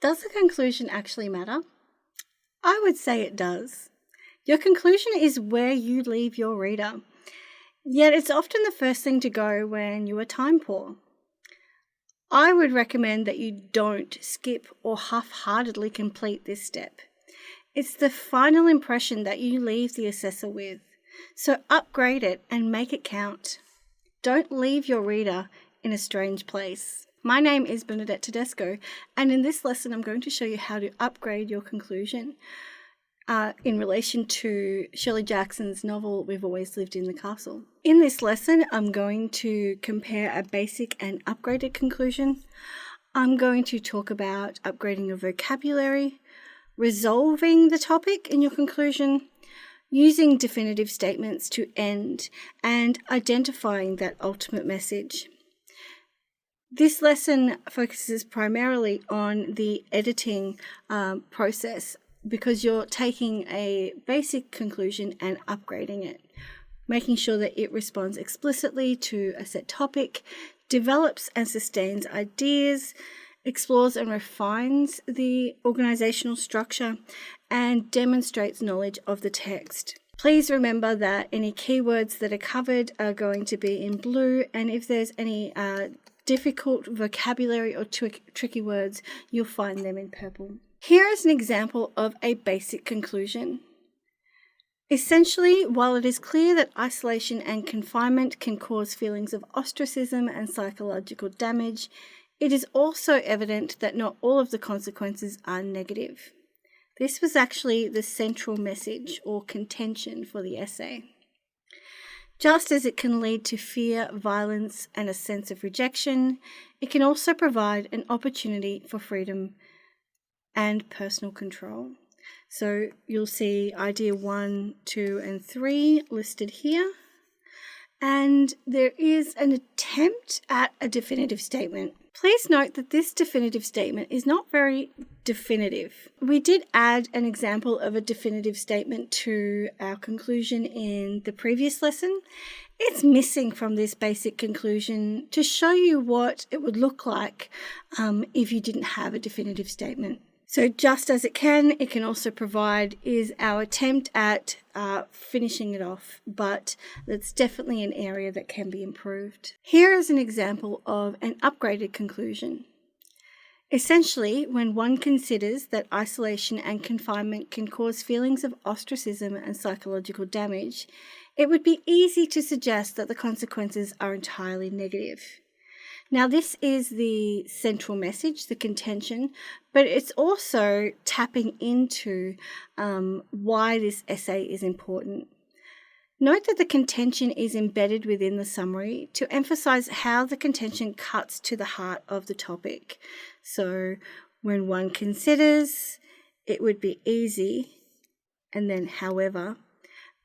Does the conclusion actually matter? I would say it does. Your conclusion is where you leave your reader, yet it's often the first thing to go when you are time poor. I would recommend that you don't skip or half-heartedly complete this step. It's the final impression that you leave the assessor with, so upgrade it and make it count. Don't leave your reader in a strange place. My name is Bernadette Tedesco, and in this lesson I'm going to show you how to upgrade your conclusion in relation to Shirley Jackson's novel We've Always Lived in the Castle. In this lesson I'm going to compare a basic and upgraded conclusion. I'm going to talk about upgrading your vocabulary, resolving the topic in your conclusion, using definitive statements to end, and identifying that ultimate message. This lesson focuses primarily on the editing process because you're taking a basic conclusion and upgrading it, making sure that it responds explicitly to a set topic, develops and sustains ideas, explores and refines the organizational structure, and demonstrates knowledge of the text. Please remember that any keywords that are covered are going to be in blue, and if there's any difficult vocabulary or tricky words, you'll find them in purple. Here is an example of a basic conclusion. Essentially, while it is clear that isolation and confinement can cause feelings of ostracism and psychological damage, it is also evident that not all of the consequences are negative. This was actually the central message or contention for the essay. Just as it can lead to fear, violence, and a sense of rejection, it can also provide an opportunity for freedom and personal control. So you'll see idea 1, 2, and 3 listed here. And there is an attempt at a definitive statement. Please note that this definitive statement is not very definitive. We did add an example of a definitive statement to our conclusion in the previous lesson. It's missing from this basic conclusion to show you what it would look like if you didn't have a definitive statement. So just as it can also provide is our attempt at finishing it off, but that's definitely an area that can be improved. Here is an example of an upgraded conclusion. Essentially, when one considers that isolation and confinement can cause feelings of ostracism and psychological damage, it would be easy to suggest that the consequences are entirely negative. Now, this is the central message, the contention, but it's also tapping into why this essay is important. Note that the contention is embedded within the summary to emphasize how the contention cuts to the heart of the topic. So, when one considers, it would be easy, and then however,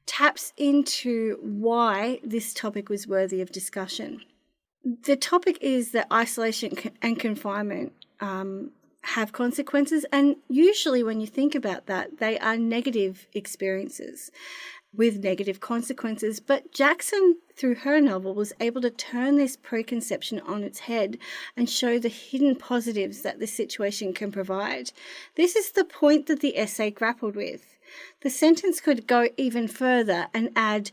taps into why this topic was worthy of discussion. The topic is that isolation and confinement have consequences, and usually when you think about that, they are negative experiences with negative consequences. But Jackson, through her novel, was able to turn this preconception on its head and show the hidden positives that this situation can provide. This is the point that the essay grappled with. The sentence could go even further and add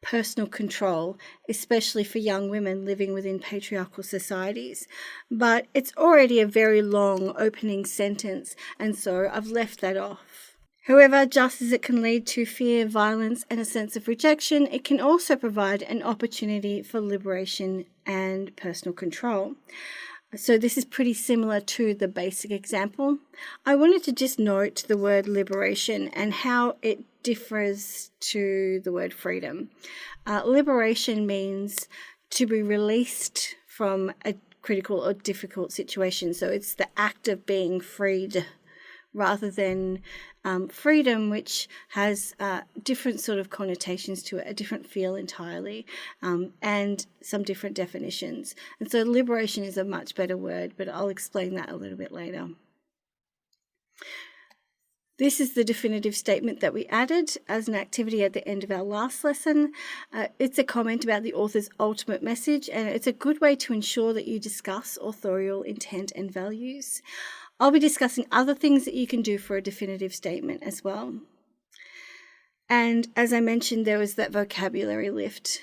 personal control, especially for young women living within patriarchal societies. But it's already a very long opening sentence, and so I've left that off. However, just as it can lead to fear, violence, and a sense of rejection, it can also provide an opportunity for liberation and personal control. So this is pretty similar to the basic example. I wanted to just note the word liberation and how it differs to the word freedom. Liberation means to be released from a critical or difficult situation. So it's the act of being freed rather than freedom, which has different sort of connotations to it, a different feel entirely, and some different definitions. And so liberation is a much better word, but I'll explain that a little bit later. This is the definitive statement that we added as an activity at the end of our last lesson. It's a comment about the author's ultimate message, and it's a good way to ensure that you discuss authorial intent and values. I'll be discussing other things that you can do for a definitive statement as well. And as I mentioned, there was that vocabulary lift.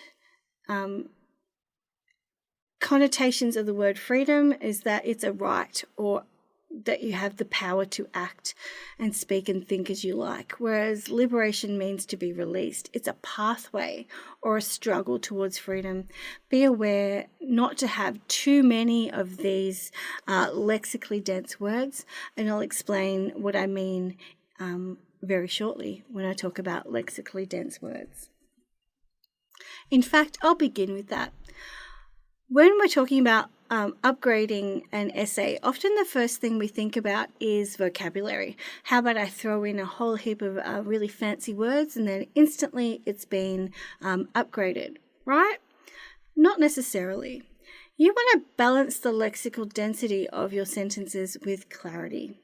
Connotations of the word freedom is that it's a right, or that you have the power to act and speak and think as you like, whereas liberation means to be released. It's a pathway or a struggle towards freedom. Be aware not to have too many of these lexically dense words, and I'll explain what I mean very shortly when I talk about lexically dense words. In fact, I'll begin with that. When we're talking about upgrading an essay, often the first thing we think about is vocabulary. How about I throw in a whole heap of really fancy words and then instantly it's been upgraded, right? Not necessarily. You want to balance the lexical density of your sentences with clarity.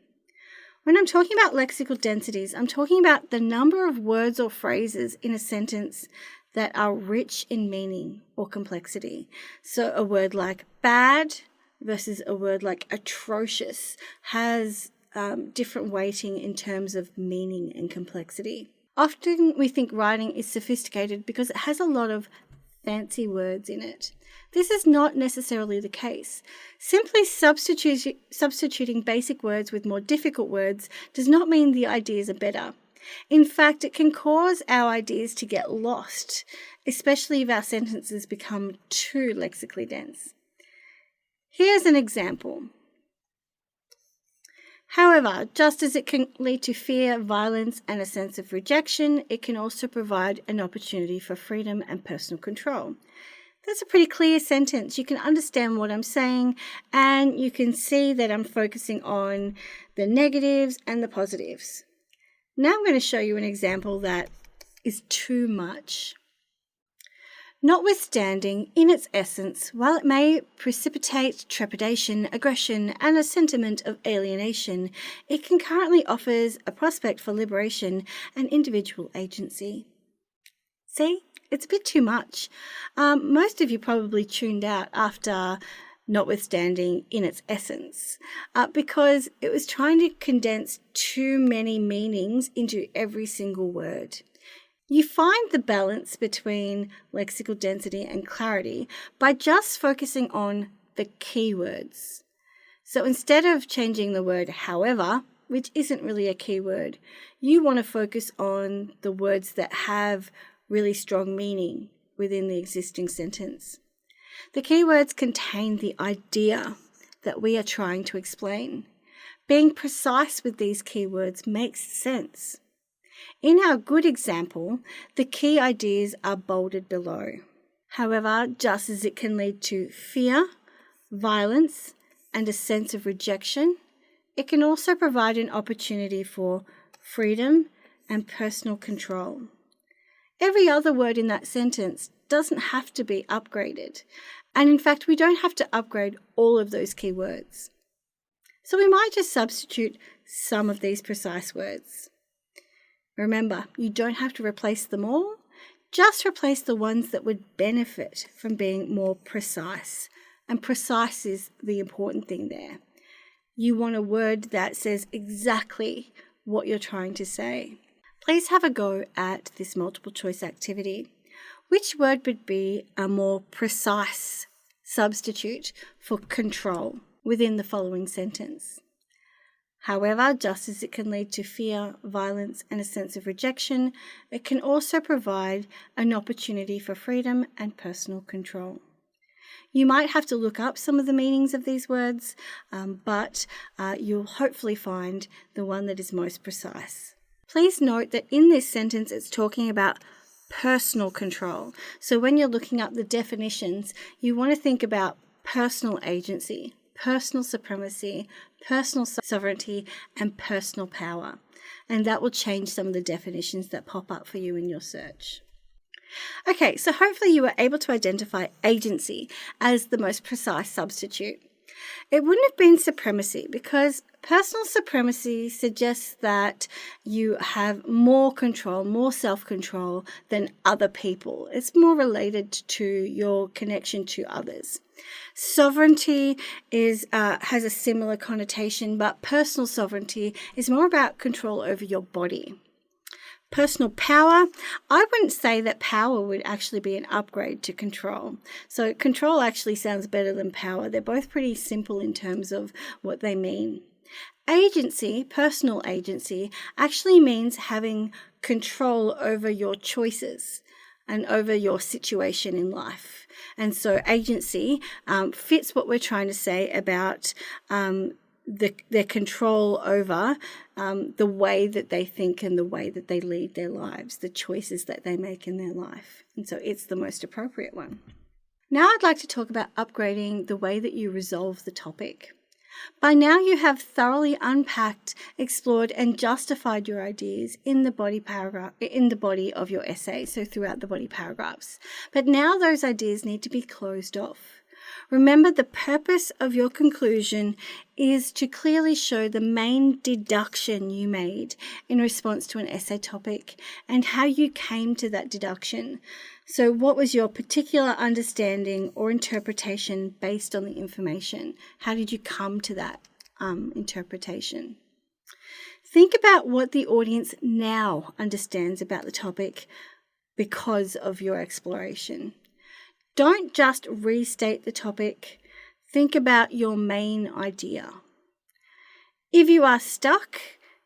When I'm talking about lexical densities, I'm talking about the number of words or phrases in a sentence that are rich in meaning or complexity. So a word like bad versus a word like atrocious has different weighting in terms of meaning and complexity. Often we think writing is sophisticated because it has a lot of fancy words in it. This is not necessarily the case. Simply substituting basic words with more difficult words does not mean the ideas are better. In fact, it can cause our ideas to get lost, especially if our sentences become too lexically dense. Here's an example. However, just as it can lead to fear, violence, and a sense of rejection, it can also provide an opportunity for freedom and personal control. That's a pretty clear sentence. You can understand what I'm saying, and you can see that I'm focusing on the negatives and the positives. Now I'm going to show you an example that is too much. Notwithstanding, in its essence, while it may precipitate trepidation, aggression, and a sentiment of alienation, it can currently offers a prospect for liberation and individual agency. See, it's a bit too much. Most of you probably tuned out after notwithstanding in its essence, because it was trying to condense too many meanings into every single word. You find the balance between lexical density and clarity by just focusing on the keywords. So instead of changing the word however, which isn't really a keyword, you want to focus on the words that have really strong meaning within the existing sentence. The keywords contain the idea that we are trying to explain. Being precise with these keywords makes sense. In our good example, the key ideas are bolded below. However, just as it can lead to fear, violence, and a sense of rejection, it can also provide an opportunity for freedom and personal control. Every other word in that sentence doesn't have to be upgraded. And in fact, we don't have to upgrade all of those key words. So we might just substitute some of these precise words. Remember, you don't have to replace them all. Just replace the ones that would benefit from being more precise. And precise is the important thing there. You want a word that says exactly what you're trying to say. Please have a go at this multiple choice activity. Which word would be a more precise substitute for control within the following sentence? However, just as it can lead to fear, violence, and a sense of rejection, it can also provide an opportunity for freedom and personal control. You might have to look up some of the meanings of these words, but you'll hopefully find the one that is most precise. Please note that in this sentence it's talking about personal control. So when you're looking up the definitions, you want to think about personal agency, personal supremacy, personal sovereignty, and personal power. And that will change some of the definitions that pop up for you in your search. Okay, so hopefully you were able to identify agency as the most precise substitute. It wouldn't have been supremacy because Personal supremacy suggests that you have more control, more self-control than other people. It's more related to your connection to others. Sovereignty has a similar connotation, but personal sovereignty is more about control over your body. Personal power, I wouldn't say that power would actually be an upgrade to control. So control actually sounds better than power. They're both pretty simple in terms of what they mean. Agency, personal agency, actually means having control over your choices and over your situation in life. And so agency fits what we're trying to say about their control over the way that they think and the way that they lead their lives, the choices that they make in their life. And so it's the most appropriate one. Now I'd like to talk about upgrading the way that you resolve the topic. By now you have thoroughly unpacked, explored and justified your ideas in the body of your essay, so throughout the body paragraphs. But now those ideas need to be closed off. Remember, the purpose of your conclusion is to clearly show the main deduction you made in response to an essay topic and how you came to that deduction. So what was your particular understanding or interpretation based on the information? How did you come to that interpretation? Think about what the audience now understands about the topic because of your exploration. Don't just restate the topic. Think about your main idea. If you are stuck,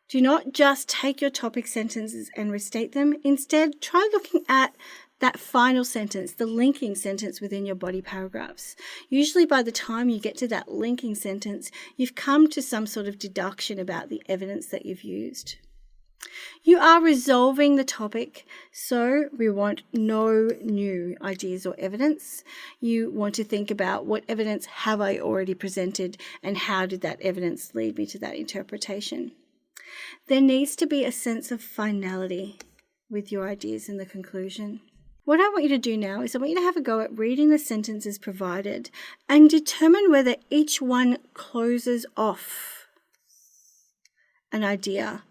do not just take your topic sentences and restate them. Instead, try looking at that final sentence, the linking sentence within your body paragraphs. Usually by the time you get to that linking sentence, you've come to some sort of deduction about the evidence that you've used. You are resolving the topic, so we want no new ideas or evidence. You want to think about what evidence have I already presented and how did that evidence lead me to that interpretation. There needs to be a sense of finality with your ideas in the conclusion. What I want you to do now is I want you to have a go at reading the sentences provided and determine whether each one closes off an idea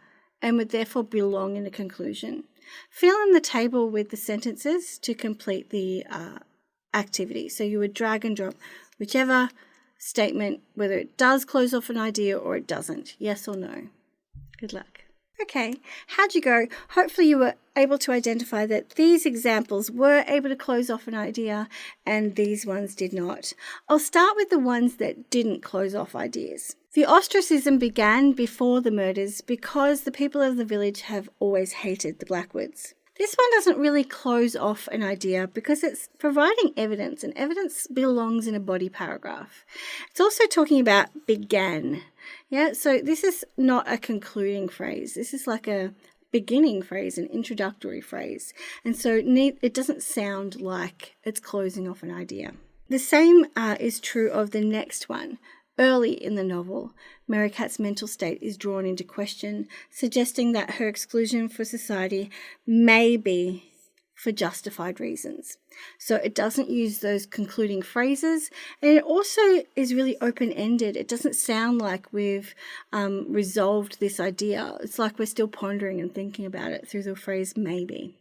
and would therefore belong in a conclusion. Fill in the table with the sentences to complete the activity. So you would drag and drop whichever statement, whether it does close off an idea or it doesn't, yes or no. Good luck. Okay, how'd you go? Hopefully you were able to identify that these examples were able to close off an idea and these ones did not. I'll start with the ones that didn't close off ideas. The ostracism began before the murders because the people of the village have always hated the Blackwoods. This one doesn't really close off an idea because it's providing evidence, and evidence belongs in a body paragraph. It's also talking about began. Yeah, so this is not a concluding phrase. This is like a beginning phrase, an introductory phrase. And so it doesn't sound like it's closing off an idea. The same is true of the next one. Early in the novel, Mary Cat's mental state is drawn into question, suggesting that her exclusion for society may be for justified reasons. So it doesn't use those concluding phrases, and it also is really open-ended. It doesn't sound like we've resolved this idea. It's like we're still pondering and thinking about it through the phrase maybe.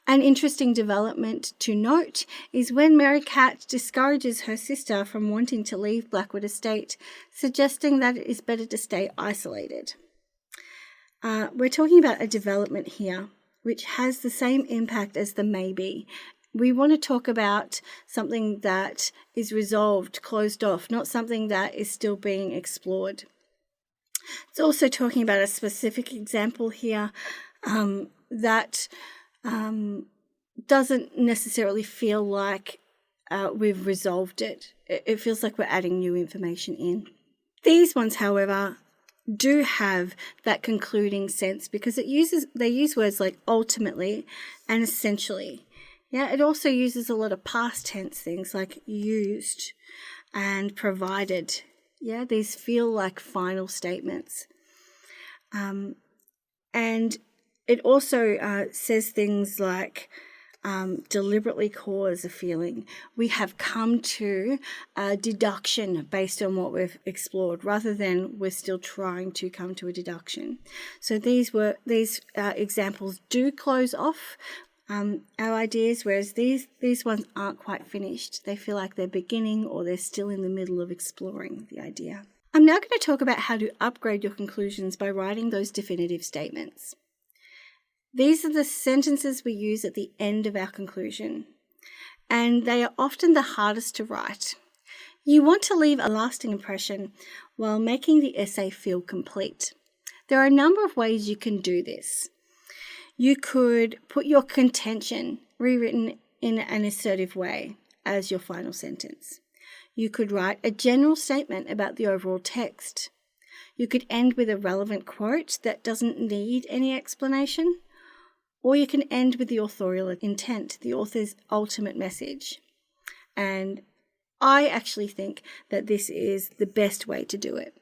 An interesting development to note is when Mary Cat discourages her sister from wanting to leave Blackwood Estate, suggesting that it is better to stay isolated. We're talking about a development here which has the same impact as the maybe. We want to talk about something that is resolved, closed off, not something that is still being explored. It's also talking about a specific example here that doesn't necessarily feel like we've resolved it. It feels like we're adding new information in. These ones, however, do have that concluding sense because they use words like ultimately and essentially. Yeah, it also uses a lot of past tense things like used and provided. Yeah, these feel like final statements. And it also says things like deliberately cause a feeling. We have come to a deduction based on what we've explored, rather than we're still trying to come to a deduction. So these examples do close off our ideas, whereas these ones aren't quite finished. They feel like they're beginning, or they're still in the middle of exploring the idea. I'm now going to talk about how to upgrade your conclusions by writing those definitive statements. These are the sentences we use at the end of our conclusion, and they are often the hardest to write. You want to leave a lasting impression while making the essay feel complete. There are a number of ways you can do this. You could put your contention, rewritten in an assertive way, as your final sentence. You could write a general statement about the overall text. You could end with a relevant quote that doesn't need any explanation. Or you can end with the authorial intent, the author's ultimate message. And I actually think that this is the best way to do it.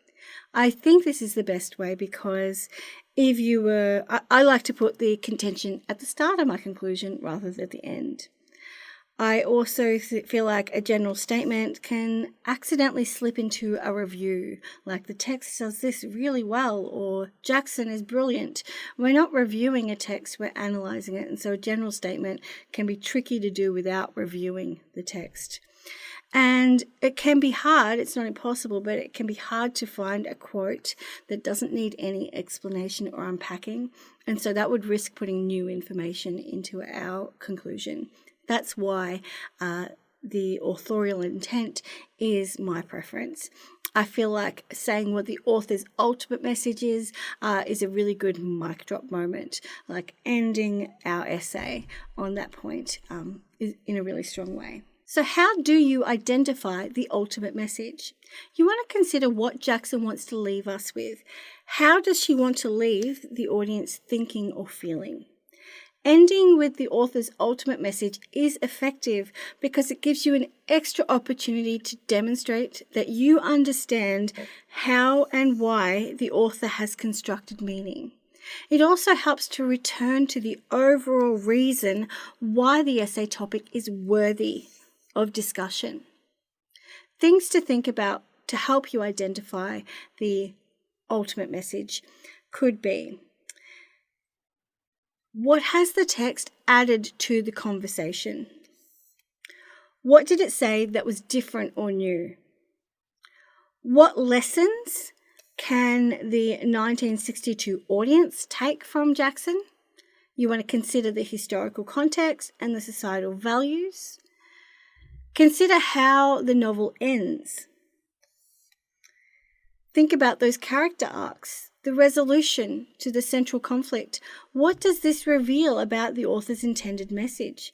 I think this is the best way because I like to put the contention at the start of my conclusion rather than at the end. I also feel like a general statement can accidentally slip into a review, like the text does this really well, or Jackson is brilliant. We're not reviewing a text, we're analysing it, and so a general statement can be tricky to do without reviewing the text. And it can be hard, it's not impossible, but it can be hard to find a quote that doesn't need any explanation or unpacking, and so that would risk putting new information into our conclusion. That's why the authorial intent is my preference. I feel like saying what the author's ultimate message is a really good mic drop moment, like ending our essay on that point in a really strong way. So how do you identify the ultimate message? You want to consider what Jackson wants to leave us with. How does she want to leave the audience thinking or feeling? Ending with the author's ultimate message is effective because it gives you an extra opportunity to demonstrate that you understand how and why the author has constructed meaning. It also helps to return to the overall reason why the essay topic is worthy of discussion. Things to think about to help you identify the ultimate message could be: what has the text added to the conversation? What did it say that was different or new? What lessons can the 1962 audience take from Jackson? You want to consider the historical context and the societal values. Consider how the novel ends. Think about those character arcs, the resolution to the central conflict. What does this reveal about the author's intended message?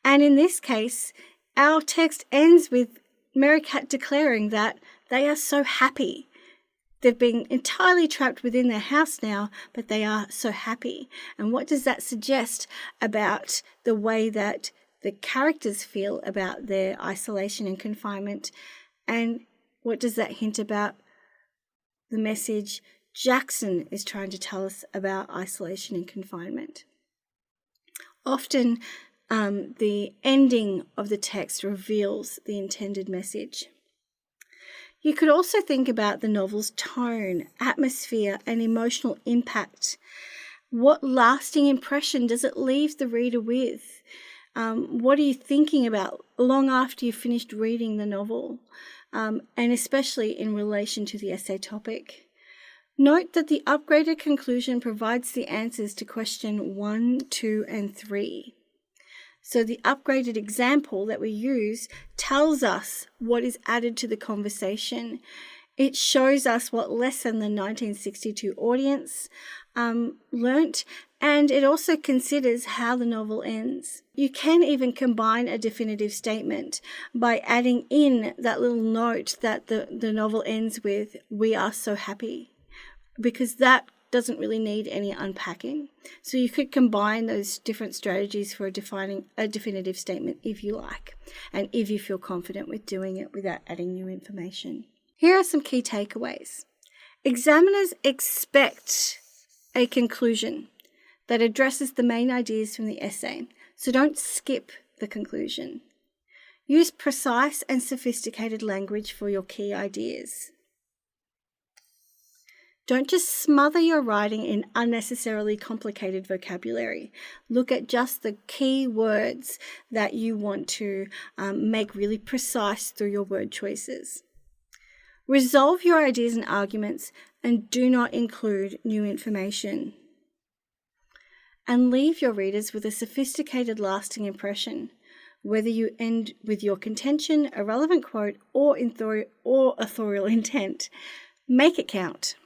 And in this case, our text ends with Merricat declaring that they are so happy. They've been entirely trapped within their house now, but they are so happy. And what does that suggest about the way that the characters feel about their isolation and confinement? And what does that hint about the message Jackson is trying to tell us about isolation and confinement? Often, the ending of the text reveals the intended message. You could also think about the novel's tone, atmosphere, and emotional impact. What lasting impression does it leave the reader with? What are you thinking about long after you've finished reading the novel, and especially in relation to the essay topic? Note that the upgraded conclusion provides the answers to question 1, 2, and 3. So the upgraded example that we use tells us what is added to the conversation. It shows us what lesson the 1962 audience learnt, and it also considers how the novel ends. You can even combine a definitive statement by adding in that little note that the novel ends with, "We are so happy," because that doesn't really need any unpacking. So you could combine those different strategies for defining a definitive statement if you like, and if you feel confident with doing it without adding new information. Here are some key takeaways. Examiners expect a conclusion that addresses the main ideas from the essay. So don't skip the conclusion. Use precise and sophisticated language for your key ideas. Don't just smother your writing in unnecessarily complicated vocabulary. Look at just the key words that you want to make really precise through your word choices. Resolve your ideas and arguments and do not include new information. And leave your readers with a sophisticated, lasting impression. Whether you end with your contention, a relevant quote, or authorial intent, make it count.